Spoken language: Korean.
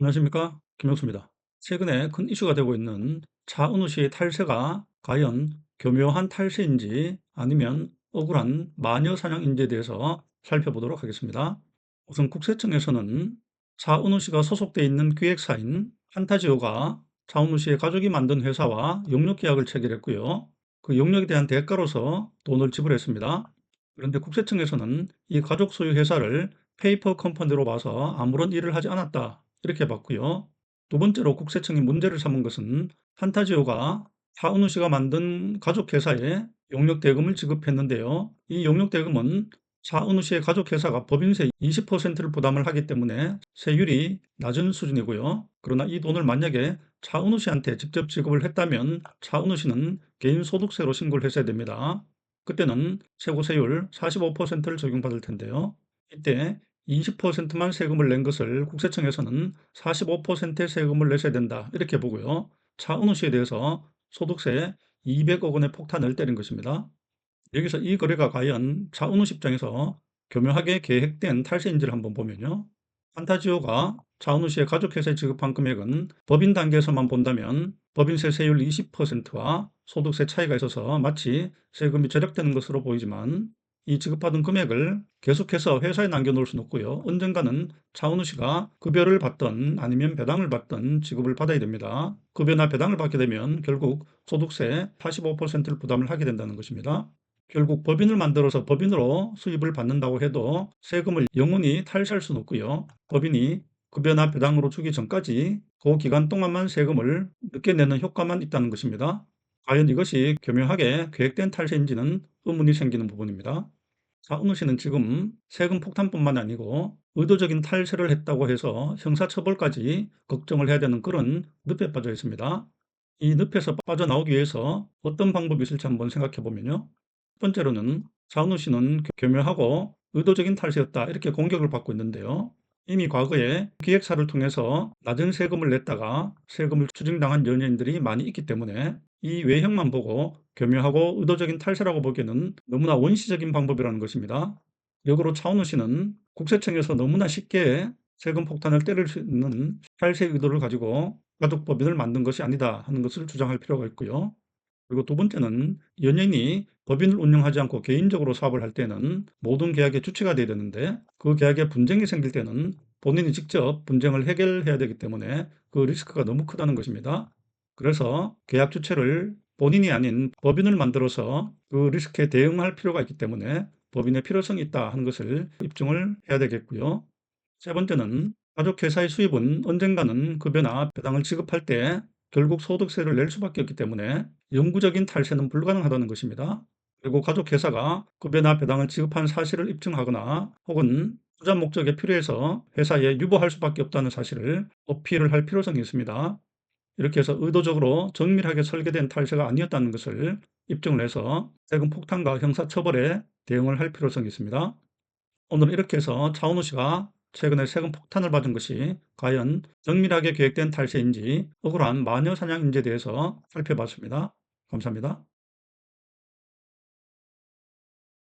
안녕하십니까? 김영수입니다. 최근에 큰 이슈가 되고 있는 차은우 씨의 탈세가 과연 교묘한 탈세인지 아니면 억울한 마녀 사냥인지에 대해서 살펴보도록 하겠습니다. 우선 국세청에서는 차은우 씨가 소속돼 있는 기획사인 판타지오가 차은우 씨의 가족이 만든 회사와 용역 계약을 체결했고요. 그 용역에 대한 대가로서 돈을 지불했습니다. 그런데 국세청에서는 이 가족 소유 회사를 페이퍼 컴퍼니로 봐서 아무런 일을 하지 않았다, 이렇게 봤고요. 두 번째로 국세청이 문제를 삼은 것은 판타지오가 차은우 씨가 만든 가족 회사에 용역 대금을 지급했는데요. 이 용역 대금은 차은우 씨의 가족 회사가 법인세 20%를 부담을 하기 때문에 세율이 낮은 수준이고요. 그러나 이 돈을 만약에 차은우 씨한테 직접 지급을 했다면 차은우 씨는 개인 소득세로 신고를 했어야 됩니다. 그때는 세고세율 45%를 적용받을 텐데요. 이때 20%만 세금을 낸 것을 국세청에서는 45%의 세금을 내셔야 된다, 이렇게 보고요. 차은우 씨에 대해서 소득세 200억 원의 폭탄을 때린 것입니다. 여기서 이 거래가 과연 차은우 씨 입장에서 교묘하게 계획된 탈세인지를 한번 보면요. 판타지오가 차은우 씨의 가족회사에 지급한 금액은 법인 단계에서만 본다면 법인세 세율 20%와 소득세 차이가 있어서 마치 세금이 절약되는 것으로 보이지만, 이 지급받은 금액을 계속해서 회사에 남겨놓을 수는 없고요. 언젠가는 차은우 씨가 급여를 받든 아니면 배당을 받든 지급을 받아야 됩니다. 급여나 배당을 받게 되면 결국 소득세 85%를 부담을 하게 된다는 것입니다. 결국 법인을 만들어서 법인으로 수입을 받는다고 해도 세금을 영원히 탈세할 수는 없고요. 법인이 급여나 배당으로 주기 전까지 그 기간 동안만 세금을 늦게 내는 효과만 있다는 것입니다. 과연 이것이 교묘하게 계획된 탈세인지는 의문이 생기는 부분입니다. 차은우 씨는 지금 세금 폭탄뿐만 아니고 의도적인 탈세를 했다고 해서 형사처벌까지 걱정을 해야 되는 그런 늪에 빠져 있습니다. 이 늪에서 빠져나오기 위해서 어떤 방법이 있을지 한번 생각해 보면요. 첫 번째로는 차은우 씨는 교묘하고 의도적인 탈세였다, 이렇게 공격을 받고 있는데요. 이미 과거에 기획사를 통해서 낮은 세금을 냈다가 세금을 추징당한 연예인들이 많이 있기 때문에 이 외형만 보고 교묘하고 의도적인 탈세라고 보기에는 너무나 원시적인 방법이라는 것입니다. 역으로 차은우 씨는 국세청에서 너무나 쉽게 세금 폭탄을 때릴 수 있는 탈세 의도를 가지고 가족법인을 만든 것이 아니다 하는 것을 주장할 필요가 있고요. 그리고 두 번째는 연예인이 법인을 운영하지 않고 개인적으로 사업을 할 때는 모든 계약의 주체가 돼야 되는데, 그 계약에 분쟁이 생길 때는 본인이 직접 분쟁을 해결해야 되기 때문에 그 리스크가 너무 크다는 것입니다. 그래서 계약 주체를 본인이 아닌 법인을 만들어서 그 리스크에 대응할 필요가 있기 때문에 법인의 필요성이 있다 하는 것을 입증을 해야 되겠고요. 세 번째는 가족회사의 수입은 언젠가는 급여나 배당을 지급할 때 결국 소득세를 낼 수밖에 없기 때문에 영구적인 탈세는 불가능하다는 것입니다. 그리고 가족회사가 급여나 배당을 지급한 사실을 입증하거나 혹은 투자 목적에 필요해서 회사에 유보할 수밖에 없다는 사실을 어필을 할 필요성이 있습니다. 이렇게 해서 의도적으로 정밀하게 설계된 탈세가 아니었다는 것을 입증을 해서 세금 폭탄과 형사처벌에 대응을 할 필요성이 있습니다. 오늘은 이렇게 해서 차은우 씨가 최근에 세금 폭탄을 받은 것이 과연 정밀하게 계획된 탈세인지 억울한 마녀 사냥인지에 대해서 살펴봤습니다. 감사합니다.